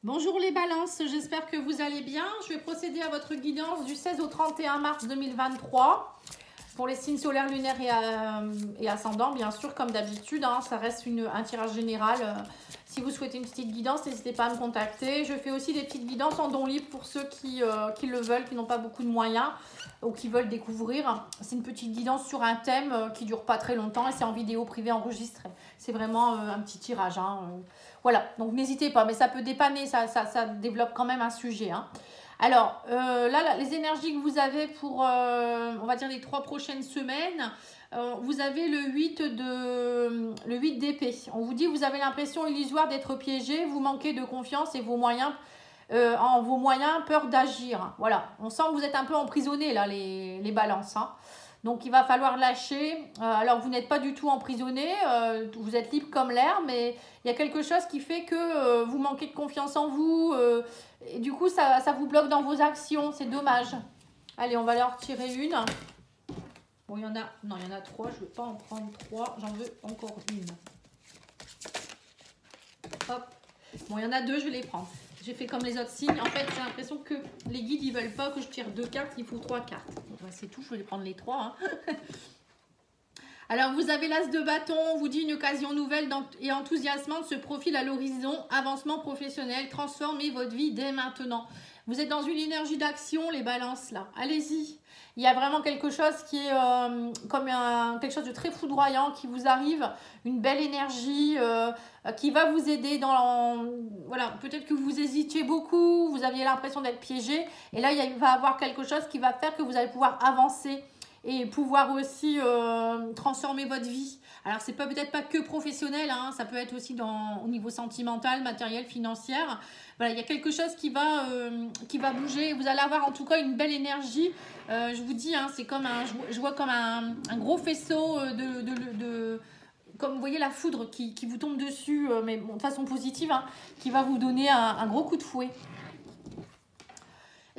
Bonjour les balances, j'espère que vous allez bien. Je vais procéder à votre guidance du 16 au 31 mars 2023 pour les signes solaires, lunaires et ascendants, bien sûr, comme d'habitude. Ça reste un tirage général. Si vous souhaitez une petite guidance, n'hésitez pas à me contacter. Je fais aussi des petites guidances en don libre pour ceux qui le veulent, qui n'ont pas beaucoup de moyens ou qui veulent découvrir. C'est une petite guidance sur un thème qui ne dure pas très longtemps et c'est en vidéo privée enregistrée. C'est vraiment un petit tirage. Voilà, donc n'hésitez pas, mais ça peut dépanner, ça développe quand même un sujet. Alors, là, les énergies que vous avez pour, on va dire, les 3 prochaines semaines, vous avez le 8 d'épée. On vous dit, vous avez l'impression illusoire d'être piégé, vous manquez de confiance et en vos moyens, peur d'agir. Voilà, on sent que vous êtes un peu emprisonné, là, les balances. Donc, il va falloir lâcher. Alors, vous n'êtes pas du tout emprisonné, vous êtes libre comme l'air, mais il y a quelque chose qui fait que vous manquez de confiance en vous. Et du coup, ça vous bloque dans vos actions. C'est dommage. Allez, on va leur tirer une. Bon, il y en a 3. Je ne vais pas en prendre 3. J'en veux encore une. Hop. Bon, il y en a 2. Je vais les prendre. J'ai fait comme les autres signes. En fait, j'ai l'impression que les guides, ils veulent pas que je tire 2 cartes. Il faut 3 cartes. Bon, c'est tout. Je vais les prendre les 3. Alors, vous avez l'as de bâton, on vous dit une occasion nouvelle et enthousiasmante se profile à l'horizon, avancement professionnel, transformez votre vie dès maintenant. Vous êtes dans une énergie d'action, les balances, là. Allez-y. Il y a vraiment quelque chose qui est quelque chose de très foudroyant qui vous arrive, une belle énergie qui va vous aider voilà, peut-être que vous hésitiez beaucoup, vous aviez l'impression d'être piégé, et là, il va y avoir quelque chose qui va faire que vous allez pouvoir avancer et pouvoir aussi transformer votre vie. Alors, c'est peut-être pas que professionnel, ça peut être aussi au niveau sentimental, matériel, financier. Voilà, il y a quelque chose qui va bouger. Vous allez avoir en tout cas une belle énergie. Je vous dis, c'est comme je vois comme un gros faisceau comme vous voyez la foudre qui vous tombe dessus, mais bon, de façon positive, qui va vous donner un gros coup de fouet.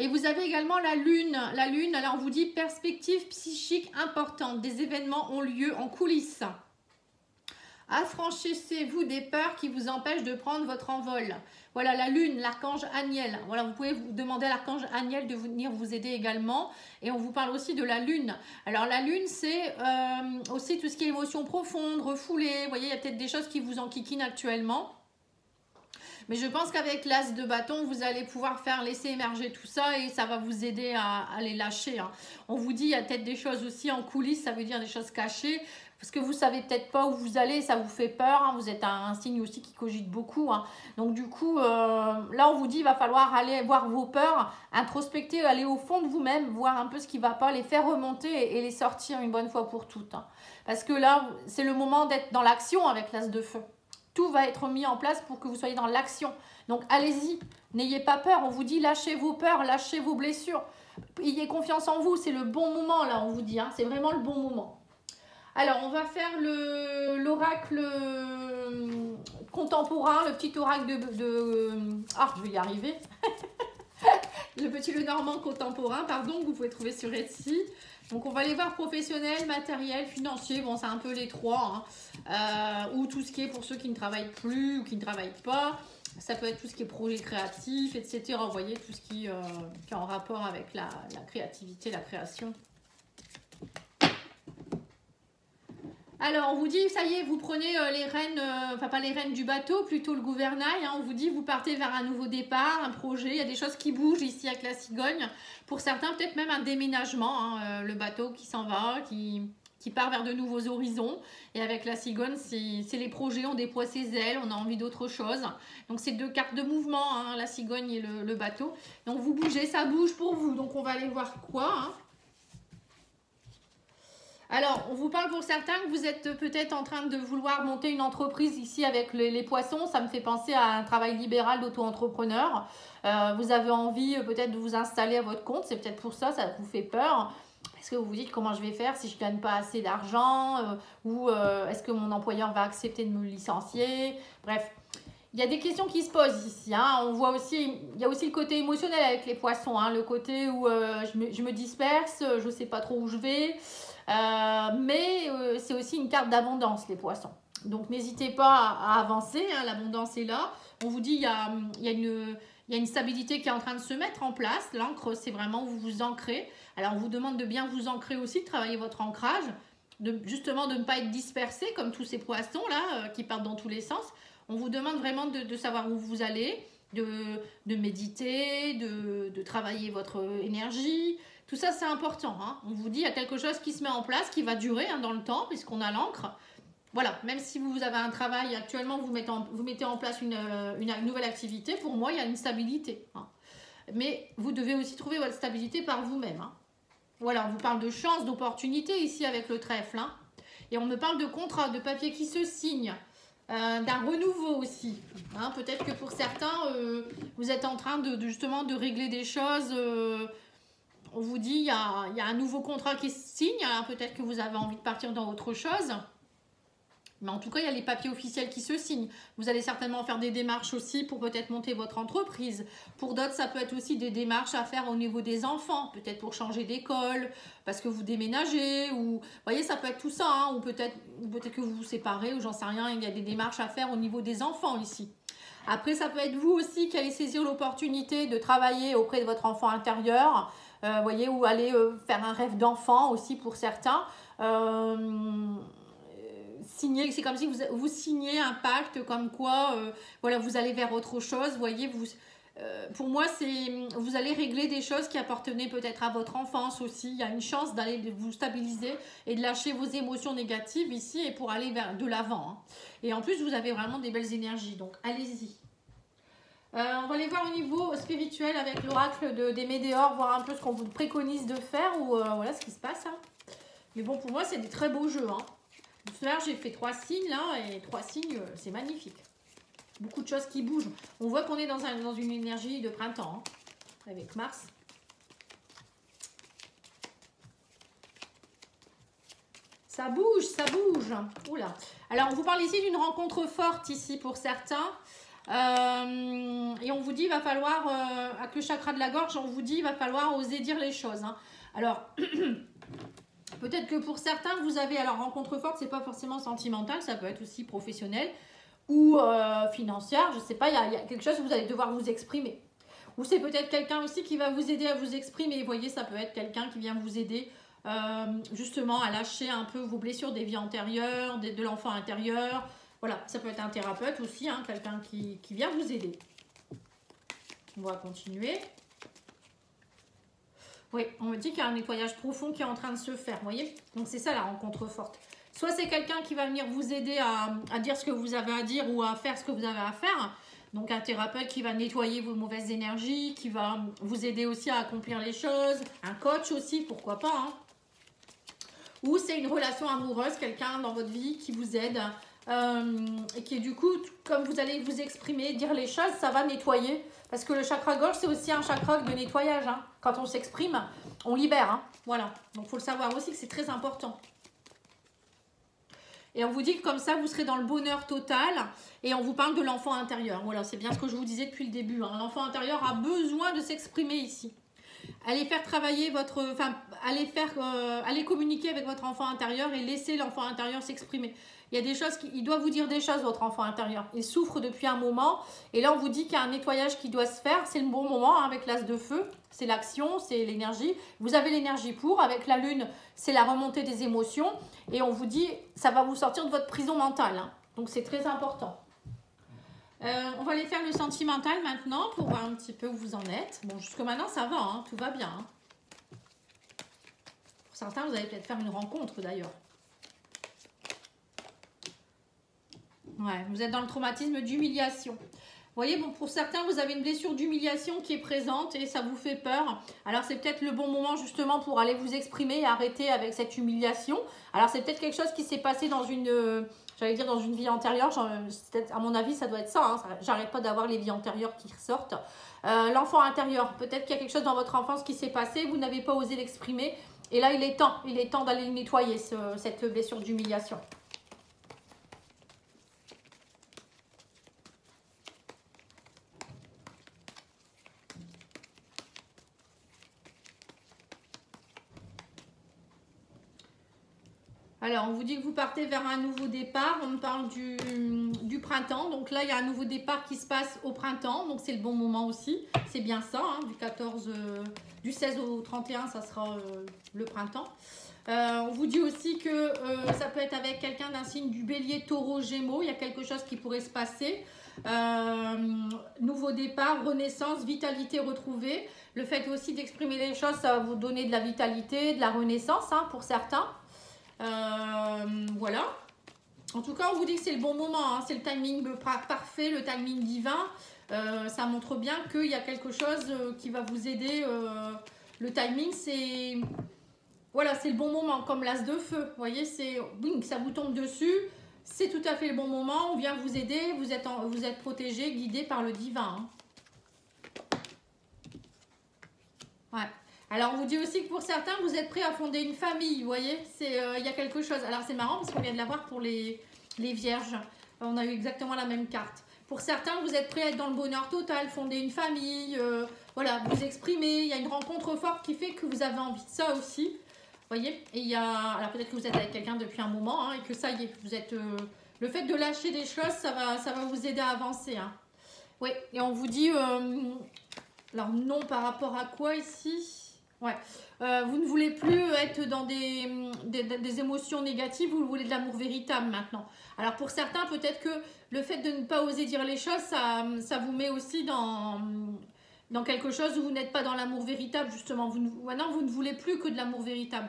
Et vous avez également la lune. La lune, alors on vous dit perspective psychique importante. Des événements ont lieu en coulisses. Affranchissez-vous des peurs qui vous empêchent de prendre votre envol. Voilà, la lune, l'archange Aniel. Voilà, vous pouvez vous demander à l'archange Aniel de venir vous aider également. Et on vous parle aussi de la lune. Alors la lune, c'est aussi tout ce qui est émotion profonde, refoulée. Vous voyez, il y a peut-être des choses qui vous enquiquinent actuellement. Mais je pense qu'avec l'as de bâton, vous allez pouvoir laisser émerger tout ça et ça va vous aider à les lâcher. On vous dit, il y a peut-être des choses aussi en coulisses, ça veut dire des choses cachées. Parce que vous ne savez peut-être pas où vous allez, ça vous fait peur. Vous êtes un signe aussi qui cogite beaucoup. Donc du coup, là on vous dit, il va falloir aller voir vos peurs, introspecter, aller au fond de vous-même, voir un peu ce qui ne va pas, les faire remonter et les sortir une bonne fois pour toutes. Parce que là, c'est le moment d'être dans l'action avec l'as de feu. Tout va être mis en place pour que vous soyez dans l'action. Donc, allez-y, n'ayez pas peur. On vous dit, lâchez vos peurs, lâchez vos blessures. Ayez confiance en vous, c'est le bon moment, là, on vous dit. C'est vraiment le bon moment. Alors, on va faire l'oracle contemporain, le petit oracle je vais y arriver. Le petit Lenormand contemporain, pardon, que vous pouvez trouver sur Etsy. Donc, on va aller voir professionnel, matériel, financier. Bon, c'est un peu les 3. Ou tout ce qui est pour ceux qui ne travaillent plus ou qui ne travaillent pas. Ça peut être tout ce qui est projet créatif, etc. Vous voyez, tout ce qui est en rapport avec la créativité, la création. Alors, on vous dit, ça y est, vous prenez les rênes, enfin pas les rênes du bateau, plutôt le gouvernail. On vous dit, vous partez vers un nouveau départ, un projet. Il y a des choses qui bougent ici avec la cigogne. Pour certains, peut-être même un déménagement. Le bateau qui s'en va, qui part vers de nouveaux horizons. Et avec la cigogne, c'est les projets, on déploie ses ailes, on a envie d'autre chose. Donc, c'est 2 cartes de mouvement, la cigogne et le bateau. Donc, vous bougez, ça bouge pour vous. Donc, on va aller voir quoi, Alors, on vous parle pour certains que vous êtes peut-être en train de vouloir monter une entreprise ici avec les poissons. Ça me fait penser à un travail libéral d'auto-entrepreneur. Vous avez envie peut-être de vous installer à votre compte. C'est peut-être pour ça, ça vous fait peur. Est-ce que vous vous dites comment je vais faire si je ne gagne pas assez d'argent ou est-ce que mon employeur va accepter de me licencier? Bref, il y a des questions qui se posent ici. On voit aussi, il y a aussi le côté émotionnel avec les poissons. Le côté où je me disperse, je ne sais pas trop où je vais. Mais c'est aussi une carte d'abondance, les poissons. Donc, n'hésitez pas à avancer. L'abondance est là. On vous dit il y a une stabilité qui est en train de se mettre en place. L'ancre, c'est vraiment où vous vous ancrez. Alors, on vous demande de bien vous ancrer aussi, de travailler votre ancrage, justement de ne pas être dispersé comme tous ces poissons-là qui partent dans tous les sens. On vous demande vraiment de savoir où vous allez, de méditer, de travailler votre énergie. Tout ça, c'est important. Hein. On vous dit, il y a quelque chose qui se met en place, qui va durer dans le temps, puisqu'on a l'encre. Voilà, même si vous avez un travail actuellement, vous mettez en place une nouvelle activité, pour moi, il y a une stabilité. Hein. Mais vous devez aussi trouver votre stabilité par vous-même. Hein. Voilà, on vous parle de chance, d'opportunité ici avec le trèfle. Hein. Et on me parle de contrat, de papier qui se signe, d'un renouveau aussi. Hein. Peut-être que pour certains, vous êtes en train justement de régler des choses. On vous dit, il y a un nouveau contrat qui se signe. Alors peut-être que vous avez envie de partir dans autre chose. Mais en tout cas, il y a les papiers officiels qui se signent. Vous allez certainement faire des démarches aussi pour peut-être monter votre entreprise. Pour d'autres, ça peut être aussi des démarches à faire au niveau des enfants. Peut-être pour changer d'école, parce que vous déménagez. Ou, vous voyez, ça peut être tout ça. Hein, ou peut-être que vous vous séparez, ou j'en sais rien. Il y a des démarches à faire au niveau des enfants ici. Après, ça peut être vous aussi qui allez saisir l'opportunité de travailler auprès de votre enfant intérieur. Voyez, ou aller faire un rêve d'enfant aussi pour certains. C'est comme si vous signez un pacte comme quoi voilà, vous allez vers autre chose. Voyez, pour moi, vous allez régler des choses qui appartenaient peut-être à votre enfance aussi. Il y a une chance d'aller vous stabiliser et de lâcher vos émotions négatives ici et pour aller vers de l'avant. Hein. Et en plus, vous avez vraiment des belles énergies, donc allez-y. On va aller voir au niveau spirituel avec l'oracle des Médéors, voir un peu ce qu'on vous préconise de faire ou voilà ce qui se passe. Hein. Mais bon, pour moi, c'est des très beaux jeux. Hein. Tout à l'heure, j'ai fait 3 signes là, et 3 signes, c'est magnifique. Beaucoup de choses qui bougent. On voit qu'on est dans une énergie de printemps, hein, avec Mars. Ça bouge, ça bouge. Oula. Alors, on vous parle ici d'une rencontre forte ici pour certains. Et on vous dit, il va falloir, avec le chakra de la gorge, on vous dit, il va falloir oser dire les choses. Hein. Alors... Peut-être que pour certains, vous avez, alors rencontre forte, c'est pas forcément sentimental, ça peut être aussi professionnel ou financière, je sais pas, il y a quelque chose où vous allez devoir vous exprimer. Ou c'est peut-être quelqu'un aussi qui va vous aider à vous exprimer. Vous voyez, ça peut être quelqu'un qui vient vous aider justement à lâcher un peu vos blessures des vies antérieures, de l'enfant intérieur. Voilà, ça peut être un thérapeute aussi, hein, quelqu'un qui vient vous aider. On va continuer. Oui, on me dit qu'il y a un nettoyage profond qui est en train de se faire, vous voyez. Donc c'est ça la rencontre forte. Soit c'est quelqu'un qui va venir vous aider à dire ce que vous avez à dire ou à faire ce que vous avez à faire. Donc un thérapeute qui va nettoyer vos mauvaises énergies, qui va vous aider aussi à accomplir les choses. Un coach aussi, pourquoi pas. Hein. Ou c'est une relation amoureuse, quelqu'un dans votre vie qui vous aide. Et qui du coup, comme vous allez vous exprimer, dire les choses, ça va nettoyer. Parce que le chakra gorge, c'est aussi un chakra de nettoyage. Hein. Quand on s'exprime, on libère. Hein. Voilà. Donc, il faut le savoir aussi que c'est très important. Et on vous dit que comme ça, vous serez dans le bonheur total. Et on vous parle de l'enfant intérieur. Voilà, c'est bien ce que je vous disais depuis le début. Hein. L'enfant intérieur a besoin de s'exprimer ici. Allez faire travailler votre... Enfin, allez communiquer avec votre enfant intérieur et laisser l'enfant intérieur s'exprimer. Il y a des choses, il doit vous dire des choses, votre enfant intérieur. Il souffre depuis un moment. Et là, on vous dit qu'il y a un nettoyage qui doit se faire. C'est le bon moment hein, avec l'as de feu. C'est l'action, c'est l'énergie. Vous avez l'énergie pour. Avec la lune, c'est la remontée des émotions. Et on vous dit, ça va vous sortir de votre prison mentale. Hein. Donc, c'est très important. On va aller faire le sentimental maintenant pour voir un petit peu où vous en êtes. Bon, jusque maintenant, ça va. Hein, tout va bien. Hein. Pour certains, vous allez peut-être faire une rencontre d'ailleurs. Ouais, vous êtes dans le traumatisme d'humiliation. Vous voyez, bon, pour certains, vous avez une blessure d'humiliation qui est présente et ça vous fait peur. Alors, c'est peut-être le bon moment justement pour aller vous exprimer et arrêter avec cette humiliation. Alors, c'est peut-être quelque chose qui s'est passé dans une, j'allais dire dans une vie antérieure. À mon avis, ça doit être ça. Hein. J'arrête pas d'avoir les vies antérieures qui ressortent. L'enfant intérieur, peut-être qu'il y a quelque chose dans votre enfance qui s'est passé. Vous n'avez pas osé l'exprimer. Et là, il est temps d'aller nettoyer cette blessure d'humiliation. Alors, on vous dit que vous partez vers un nouveau départ. On me parle du printemps. Donc là, il y a un nouveau départ qui se passe au printemps. Donc c'est le bon moment aussi. C'est bien ça, hein, du 16 au 31, ça sera le printemps. On vous dit aussi que ça peut être avec quelqu'un d'un signe du bélier, taureau, gémeaux. Il y a quelque chose qui pourrait se passer. Nouveau départ, renaissance, vitalité retrouvée. Le fait aussi d'exprimer les choses, ça va vous donner de la vitalité, de la renaissance, hein, pour certains. Voilà. En tout cas, on vous dit que c'est le bon moment, hein, c'est le timing parfait, le timing divin. Ça montre bien qu'il y a quelque chose qui va vous aider. Le timing, c'est... Voilà, c'est le bon moment, comme l'as de feu. Vous voyez, c'est... ça vous tombe dessus. C'est tout à fait le bon moment. On vient vous aider. Vous êtes protégé, guidé par le divin. Hein. Ouais. Alors, on vous dit aussi que pour certains, vous êtes prêts à fonder une famille. Vous voyez, il y a quelque chose. Alors, c'est marrant parce qu'on vient de l'avoir pour les vierges. On a eu exactement la même carte. Pour certains, vous êtes prêts à être dans le bonheur total, fonder une famille. Voilà, vous exprimer. Il y a une rencontre forte qui fait que vous avez envie de ça aussi. Vous voyez, et il y a... Alors, peut-être que vous êtes avec quelqu'un depuis un moment hein, et que ça y est, vous êtes... le fait de lâcher des choses, ça va vous aider à avancer. Hein. Oui, et on vous dit... Alors, non, par rapport à quoi ici? Ouais. Vous ne voulez plus être dans des émotions négatives, vous voulez de l'amour véritable maintenant. Alors, pour certains, peut-être que le fait de ne pas oser dire les choses, ça vous met aussi dans quelque chose où vous n'êtes pas dans l'amour véritable, justement. Maintenant, vous ne voulez plus que de l'amour véritable.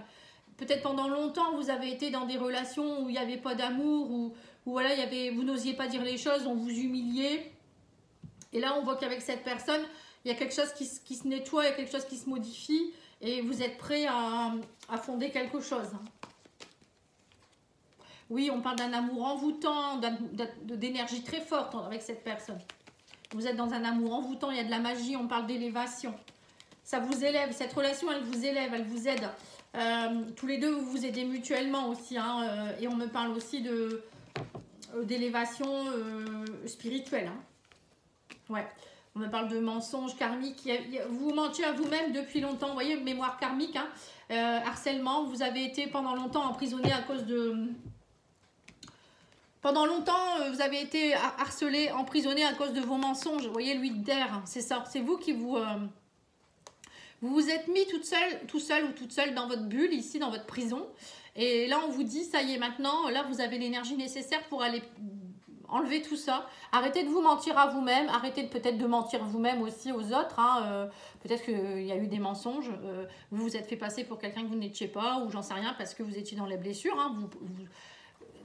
Peut-être pendant longtemps, vous avez été dans des relations où il n'y avait pas d'amour, où voilà, vous n'osiez pas dire les choses, on vous humiliait. Et là, on voit qu'avec cette personne, il y a quelque chose qui se nettoie, il y a quelque chose qui se modifie, et vous êtes prêt à fonder quelque chose. Oui, on parle d'un amour envoûtant, d'énergie très forte avec cette personne. Vous êtes dans un amour envoûtant, il y a de la magie, on parle d'élévation. Ça vous élève, cette relation, elle vous élève, elle vous aide. Tous les deux, vous vous aidez mutuellement aussi. Hein, et on me parle aussi d'élévation spirituelle. Hein. Ouais. On me parle de mensonges karmiques. Vous mentiez à vous-même depuis longtemps. Vous voyez, mémoire karmique. Hein, harcèlement. Vous avez été pendant longtemps emprisonné à cause de... Pendant longtemps, vous avez été harcelé, emprisonné à cause de vos mensonges. Vous voyez, l'huile d'air, c'est ça. C'est vous qui vous vous êtes mis tout seul ou toute seule dans votre bulle, ici, dans votre prison. Et là, on vous dit, ça y est, maintenant, là, vous avez l'énergie nécessaire pour aller enlever tout ça. Arrêtez de vous mentir à vous-même. Arrêtez peut-être de mentir vous-même aussi aux autres. Hein. Peut-être qu'il y a eu des mensonges. Vous vous êtes fait passer pour quelqu'un que vous n'étiez pas, ou j'en sais rien, parce que vous étiez dans les blessures. Hein.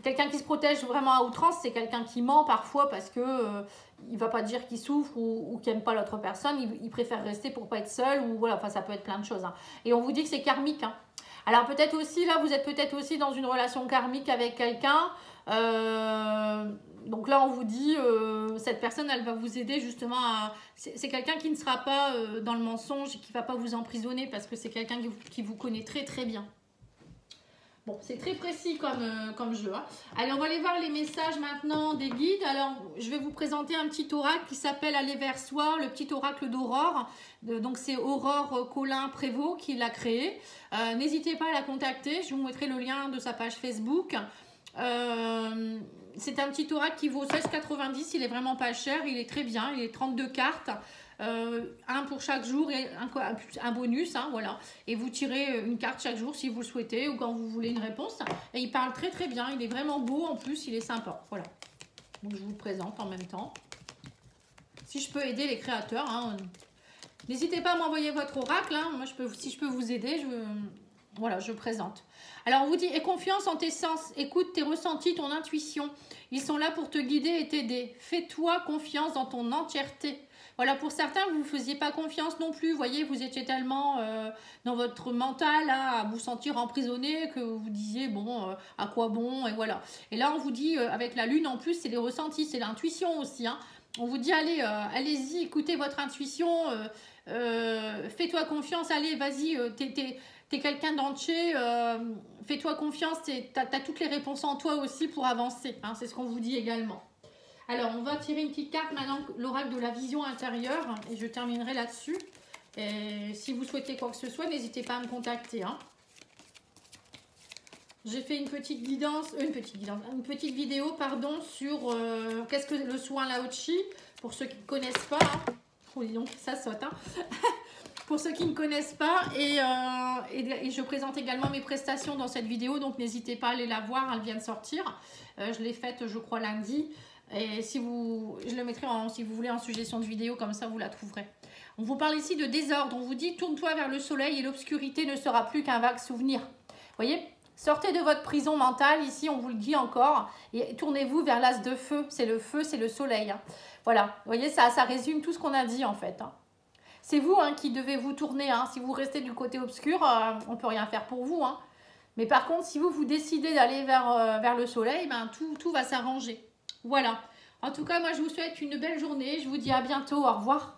Quelqu'un qui se protège vraiment à outrance, c'est quelqu'un qui ment parfois parce que il ne va pas dire qu'il souffre ou qu'il n'aime pas l'autre personne. Il préfère rester pour pas être seul, ou voilà, enfin ça peut être plein de choses. Hein. Et on vous dit que c'est karmique. Hein. Alors peut-être aussi, là, vous êtes peut-être aussi dans une relation karmique avec quelqu'un. Donc là, on vous dit, cette personne, elle va vous aider justement à... C'est quelqu'un qui ne sera pas dans le mensonge et qui ne va pas vous emprisonner parce que c'est quelqu'un qui vous connaît très très bien. Bon, c'est très précis comme jeu. Hein. Allez, on va aller voir les messages maintenant des guides. Alors, je vais vous présenter un petit oracle qui s'appelle Aller vers soi, le petit oracle d'Aurore. Donc, c'est Aurore Colin Prévost qui l'a créé. N'hésitez pas à la contacter. Je vous mettrai le lien de sa page Facebook. C'est un petit oracle qui vaut 16,90. Il est vraiment pas cher. Il est très bien. Il est 32 cartes. Un pour chaque jour et un bonus, hein, voilà. Et vous tirez une carte chaque jour si vous le souhaitez ou quand vous voulez une réponse. Et il parle très très bien, il est vraiment beau en plus, il est sympa, voilà. Donc je vous le présente en même temps. Si je peux aider les créateurs, hein, n'hésitez pas à m'envoyer votre oracle, hein. Moi si je peux vous aider, voilà, je présente. Alors on vous dit, aie confiance en tes sens, écoute tes ressentis, ton intuition. Ils sont là pour te guider et t'aider. Fais-toi confiance dans ton entièreté. Voilà, pour certains, vous ne faisiez pas confiance non plus. Vous voyez, vous étiez tellement dans votre mental là, à vous sentir emprisonné que vous disiez, bon, à quoi bon, et voilà. Et là, on vous dit, avec la lune en plus, c'est les ressentis, c'est l'intuition aussi. Hein. On vous dit, allez, allez-y, écoutez votre intuition, fais-toi confiance, allez, vas-y, t'es quelqu'un d'entier, fais-toi confiance, t'as toutes les réponses en toi aussi pour avancer. Hein, c'est ce qu'on vous dit également. Alors, on va tirer une petite carte maintenant, l'oracle de la vision intérieure, et je terminerai là-dessus. Et si vous souhaitez quoi que ce soit, n'hésitez pas à me contacter. Hein. J'ai fait une petite guidance, une petite vidéo, pardon, sur qu'est-ce que le soin Lao-Chi, pour ceux qui ne connaissent pas. Hein. Oh, dis donc, ça saute. Hein. Pour ceux qui ne connaissent pas, et je présente également mes prestations dans cette vidéo, donc n'hésitez pas à aller la voir, elle vient de sortir. Je l'ai faite, je crois, lundi. Et si je le mettrai, si vous voulez, en suggestion de vidéo, comme ça vous la trouverez. On vous parle ici de désordre. On vous dit, tourne-toi vers le soleil et l'obscurité ne sera plus qu'un vague souvenir. Vous voyez, sortez de votre prison mentale, ici on vous le dit encore, et tournez-vous vers l'as de feu. C'est le feu, c'est le soleil. Hein. Voilà, vous voyez, ça résume tout ce qu'on a dit en fait. Hein. C'est vous hein, qui devez vous tourner. Hein. Si vous restez du côté obscur, on ne peut rien faire pour vous. Hein. Mais par contre, si vous décidez d'aller vers le soleil, ben, tout va s'arranger. Voilà. En tout cas, moi, je vous souhaite une belle journée. Je vous dis à bientôt. Au revoir.